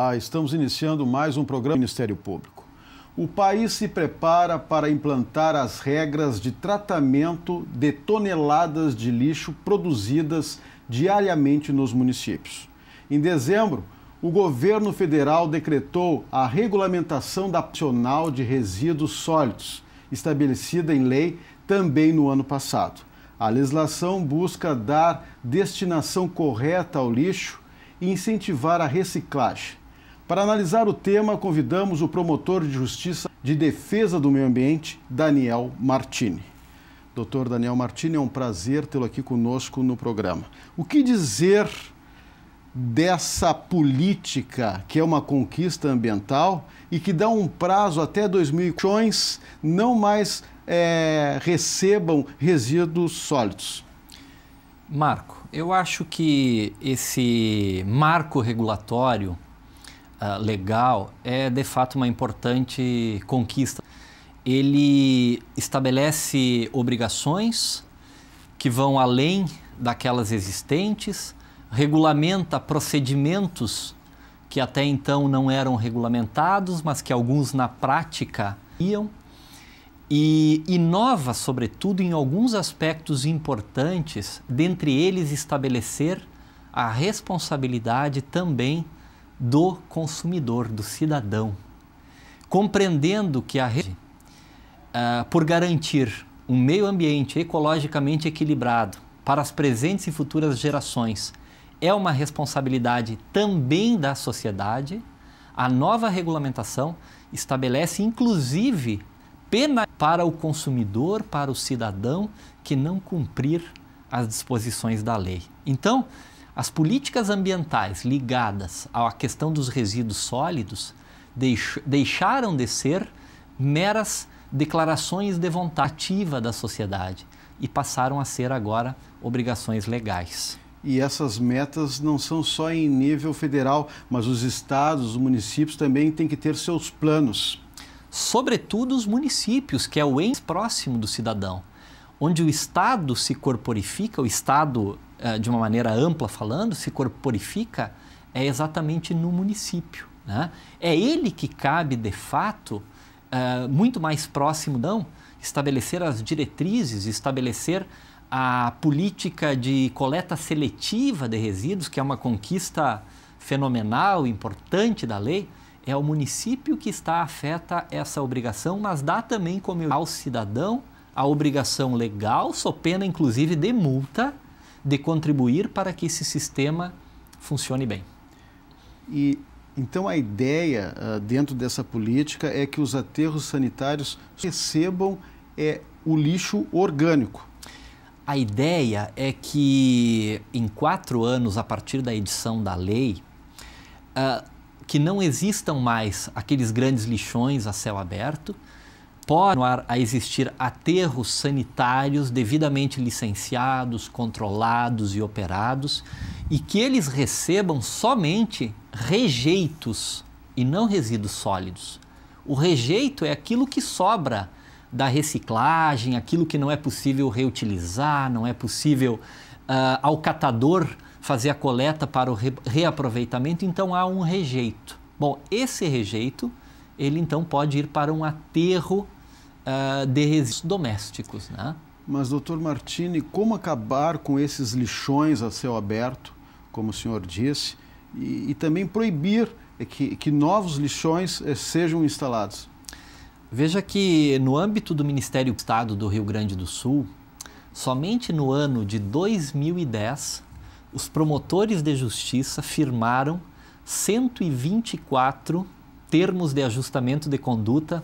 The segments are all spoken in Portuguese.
Olá, estamos iniciando mais um programa do Ministério Público. O país se prepara para implantar as regras de tratamento de toneladas de lixo produzidas diariamente nos municípios. Em dezembro, o governo federal decretou a regulamentação nacional de resíduos sólidos, estabelecida em lei também no ano passado. A legislação busca dar destinação correta ao lixo e incentivar a reciclagem. Para analisar o tema, convidamos o promotor de Justiça de Defesa do Meio Ambiente, Daniel Martini. Doutor Daniel Martini, é um prazer tê-lo aqui conosco no programa. O que dizer dessa política que é uma conquista ambiental e que dá um prazo até 2020 não mais recebam resíduos sólidos? Marco, eu acho que esse marco regulatório legal é de fato uma importante conquista. Ele estabelece obrigações que vão além daquelas existentes, regulamenta procedimentos que até então não eram regulamentados, mas que alguns na prática iam, e inova, sobretudo, em alguns aspectos importantes, dentre eles estabelecer a responsabilidade também do consumidor, do cidadão, compreendendo que a rede, por garantir um meio ambiente ecologicamente equilibrado para as presentes e futuras gerações, é uma responsabilidade também da sociedade. A nova regulamentação estabelece, inclusive, pena para o consumidor, para o cidadão que não cumprir as disposições da lei. Então, as políticas ambientais ligadas à questão dos resíduos sólidos deixaram de ser meras declarações de vontade ativa da sociedade e passaram a ser agora obrigações legais. E essas metas não são só em nível federal, mas os estados, os municípios também têm que ter seus planos. Sobretudo os municípios, que é o ente próximo do cidadão, onde o Estado se corporifica, o Estado, de uma maneira ampla falando, se corporifica, é exatamente no município, né? É ele que cabe, de fato, muito mais próximo, não, estabelecer as diretrizes, estabelecer a política de coleta seletiva de resíduos, que é uma conquista fenomenal, importante da lei. É o município que está afeta essa obrigação, mas dá também como ao cidadão a obrigação legal, sob pena inclusive de multa, de contribuir para que esse sistema funcione bem. E então a ideia dentro dessa política é que os aterros sanitários recebam o lixo orgânico. A ideia é que em 4 anos, a partir da edição da lei, que não existam mais aqueles grandes lixões a céu aberto, podem a existir aterros sanitários devidamente licenciados, controlados e operados, e que eles recebam somente rejeitos e não resíduos sólidos. O rejeito é aquilo que sobra da reciclagem, aquilo que não é possível reutilizar, não é possível ao catador fazer a coleta para o reaproveitamento, então há um rejeito. Bom, esse rejeito, ele então pode ir para um aterro de resíduos domésticos, né? Mas, doutor Martini, como acabar com esses lixões a céu aberto, como o senhor disse, e também proibir que novos lixões sejam instalados? Veja que no âmbito do Ministério do Estado do Rio Grande do Sul, somente no ano de 2010, os promotores de justiça firmaram 124 termos de ajustamento de conduta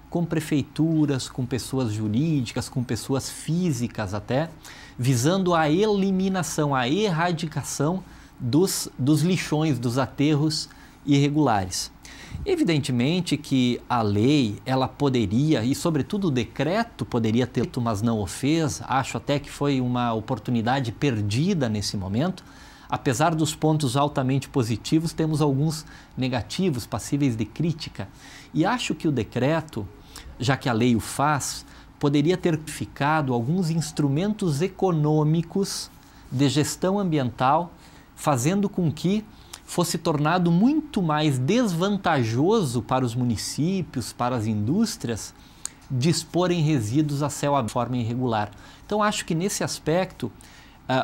com prefeituras, com pessoas jurídicas, com pessoas físicas até, visando a eliminação, a erradicação dos lixões, dos aterros irregulares. Evidentemente que a lei, ela poderia, e sobretudo o decreto poderia ter, mas não o fez. Acho até que foi uma oportunidade perdida nesse momento. Apesar dos pontos altamente positivos, temos alguns negativos, passíveis de crítica. E acho que o decreto, já que a lei o faz, poderia ter ficado alguns instrumentos econômicos de gestão ambiental, fazendo com que fosse tornado muito mais desvantajoso para os municípios, para as indústrias, disporem resíduos a céu aberto de forma irregular. Então, acho que nesse aspecto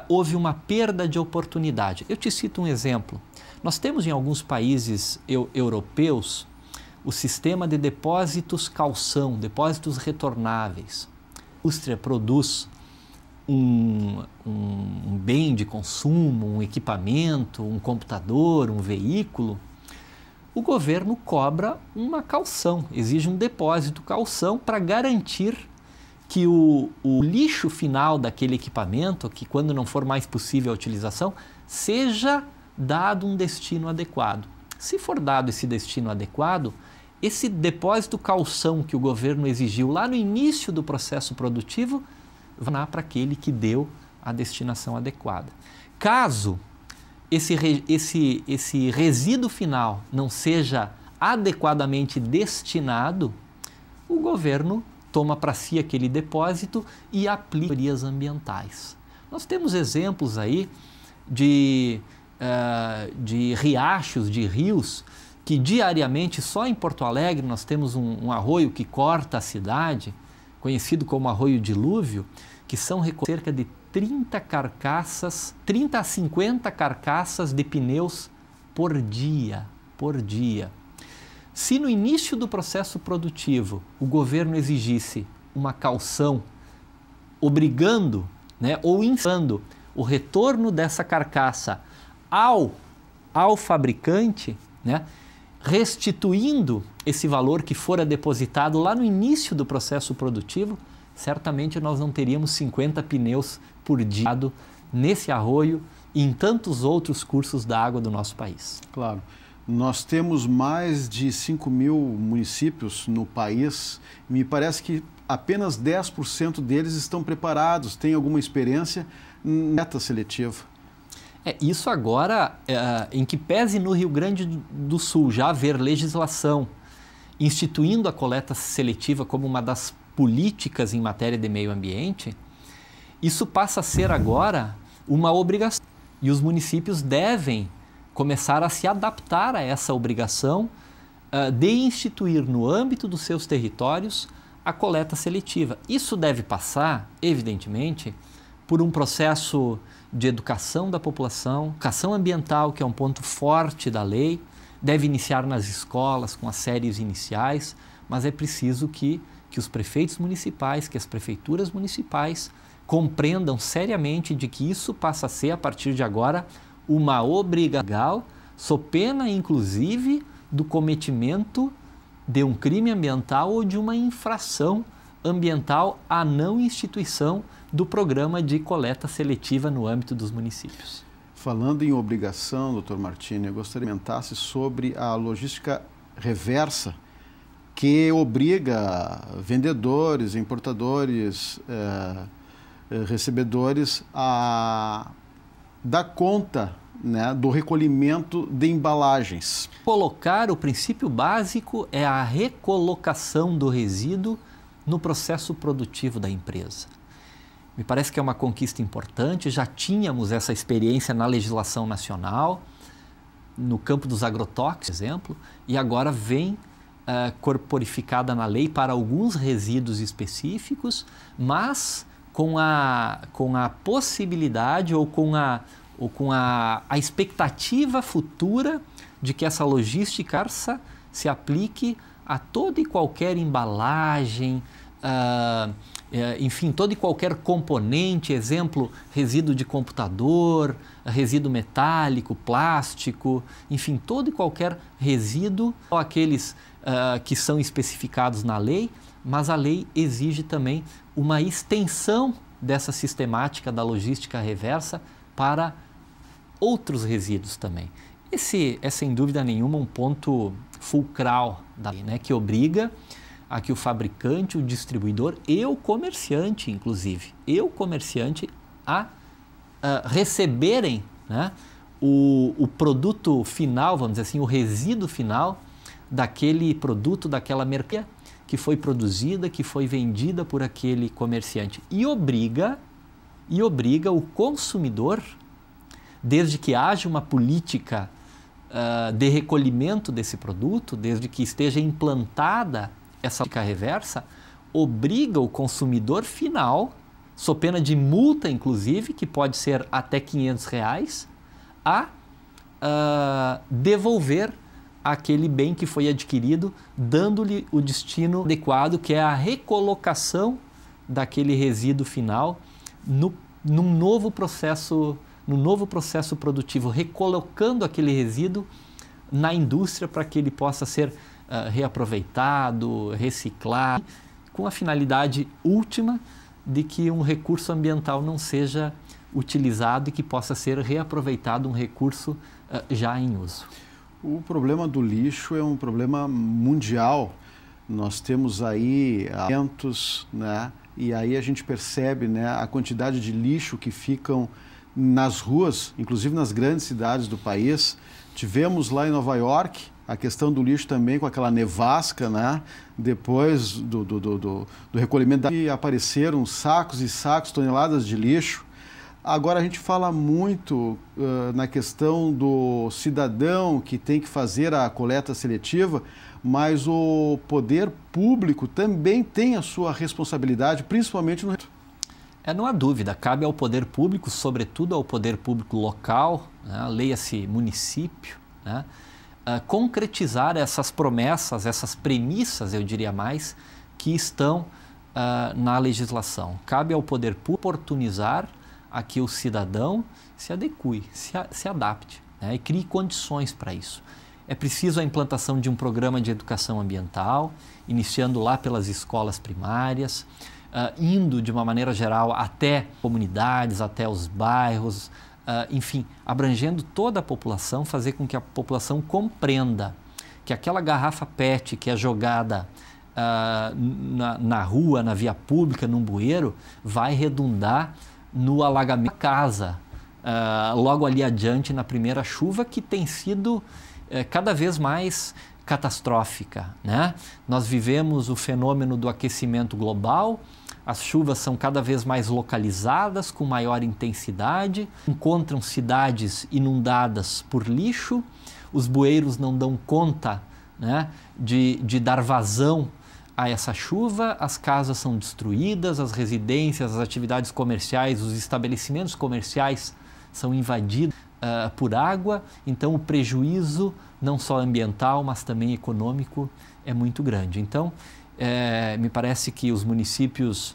houve uma perda de oportunidade. Eu te cito um exemplo. Nós temos em alguns países europeus o sistema de depósitos calção, depósitos retornáveis. A indústria produz um bem de consumo, um equipamento, um computador, um veículo, o governo cobra uma calção, exige um depósito calção para garantir que o lixo final daquele equipamento, que quando não for mais possível a utilização, seja dado um destino adequado. Se for dado esse destino adequado, esse depósito calção que o governo exigiu lá no início do processo produtivo, vai para aquele que deu a destinação adequada. Caso esse resíduo final não seja adequadamente destinado, o governo toma para si aquele depósito e aplica melhorias ambientais. Nós temos exemplos aí de riachos, de rios, que diariamente, só em Porto Alegre, nós temos um arroio que corta a cidade, conhecido como Arroio Dilúvio, que são cerca de 30 a 50 carcaças de pneus por dia. Se no início do processo produtivo o governo exigisse uma calção, obrigando, ou instando o retorno dessa carcaça ao fabricante, restituindo esse valor que fora depositado lá no início do processo produtivo, certamente nós não teríamos 50 pneus por dia nesse arroio e em tantos outros cursos da água do nosso país. Claro. Nós temos mais de 5.000 municípios no país. Me parece que apenas 10% deles estão preparados, têm alguma experiência neta seletiva. Isso agora, em que pese no Rio Grande do Sul já haver legislação instituindo a coleta seletiva como uma das políticas em matéria de meio ambiente, isso passa a ser agora uma obrigação. E os municípios devem começar a se adaptar a essa obrigação de instituir no âmbito dos seus territórios a coleta seletiva. Isso deve passar, evidentemente, por um processo de educação da população, educação ambiental, que é um ponto forte da lei, deve iniciar nas escolas com as séries iniciais, mas é preciso que os prefeitos municipais, que as prefeituras municipais compreendam seriamente de que isso passa a ser, a partir de agora, uma obrigação, sob pena, inclusive, do cometimento de um crime ambiental ou de uma infração ambiental à não instituição do programa de coleta seletiva no âmbito dos municípios. Falando em obrigação, doutor Martini, eu gostaria que comentasse sobre a logística reversa, que obriga vendedores, importadores, recebedores a dar conta do recolhimento de embalagens. Colocar o princípio básico é a recolocação do resíduo no processo produtivo da empresa. Me parece que é uma conquista importante, já tínhamos essa experiência na legislação nacional, no campo dos agrotóxicos, por exemplo, e agora vem corporificada na lei para alguns resíduos específicos, mas com a possibilidade ou com a expectativa futura de que essa logística se aplique a toda e qualquer embalagem, enfim, todo e qualquer componente, exemplo, resíduo de computador, resíduo metálico, plástico, enfim, todo e qualquer resíduo, aqueles que são especificados na lei, mas a lei exige também uma extensão dessa sistemática da logística reversa para outros resíduos também. Esse é, sem dúvida nenhuma, um ponto fulcral da lei, que obriga a que o fabricante, o distribuidor e o comerciante, inclusive, a receberem o produto final, vamos dizer assim, o resíduo final daquele produto, daquela mercadoria que foi produzida, que foi vendida por aquele comerciante. E obriga o consumidor, desde que haja uma política de recolhimento desse produto, desde que esteja implantada essa lógica reversa, obriga o consumidor final, sob pena de multa inclusive, que pode ser até R$500, a devolver aquele bem que foi adquirido, dando-lhe o destino adequado, que é a recolocação daquele resíduo final no novo processo produtivo, recolocando aquele resíduo na indústria para que ele possa ser reaproveitado, reciclado, com a finalidade última de que um recurso ambiental não seja utilizado e que possa ser reaproveitado um recurso já em uso. O problema do lixo é um problema mundial. Nós temos aí eventos, né? E aí a gente percebe, né, a quantidade de lixo que ficam nas ruas, inclusive nas grandes cidades do país. Tivemos lá em Nova York a questão do lixo também com aquela nevasca, né? Depois do recolhimento, apareceram sacos e sacos, toneladas de lixo. Agora a gente fala muito na questão do cidadão que tem que fazer a coleta seletiva, mas o poder público também tem a sua responsabilidade, principalmente no... Não há dúvida, cabe ao poder público, sobretudo ao poder público local, né, leia-se município, né, concretizar essas promessas, essas premissas, eu diria mais, que estão na legislação. Cabe ao poder público oportunizar a que o cidadão se adeque, se adapte, né, e crie condições para isso. É preciso a implantação de um programa de educação ambiental, iniciando lá pelas escolas primárias, indo de uma maneira geral até comunidades, até os bairros, enfim, abrangendo toda a população, fazer com que a população compreenda que aquela garrafa PET que é jogada na rua, na via pública, num bueiro, vai redundar no alagamento da casa, logo ali adiante na primeira chuva, que tem sido cada vez mais catastrófica, né? Nós vivemos o fenômeno do aquecimento global, as chuvas são cada vez mais localizadas, com maior intensidade, encontram cidades inundadas por lixo, os bueiros não dão conta, né, de dar vazão a essa chuva, as casas são destruídas, as residências, as atividades comerciais, os estabelecimentos comerciais são invadidos por água, então o prejuízo não só ambiental, mas também econômico é muito grande. Então, me parece que os municípios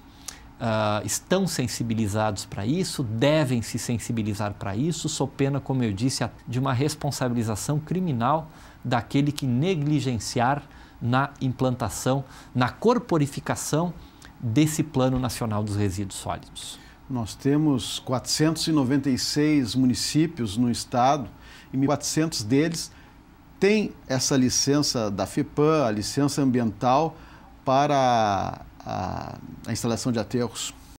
estão sensibilizados para isso, devem se sensibilizar para isso, sob pena, como eu disse, de uma responsabilização criminal daquele que negligenciar na implantação, na corporificação desse Plano Nacional dos Resíduos Sólidos. Nós temos 496 municípios no estado e 1.400 deles têm essa licença da FEPAM, a licença ambiental para a instalação de aterros.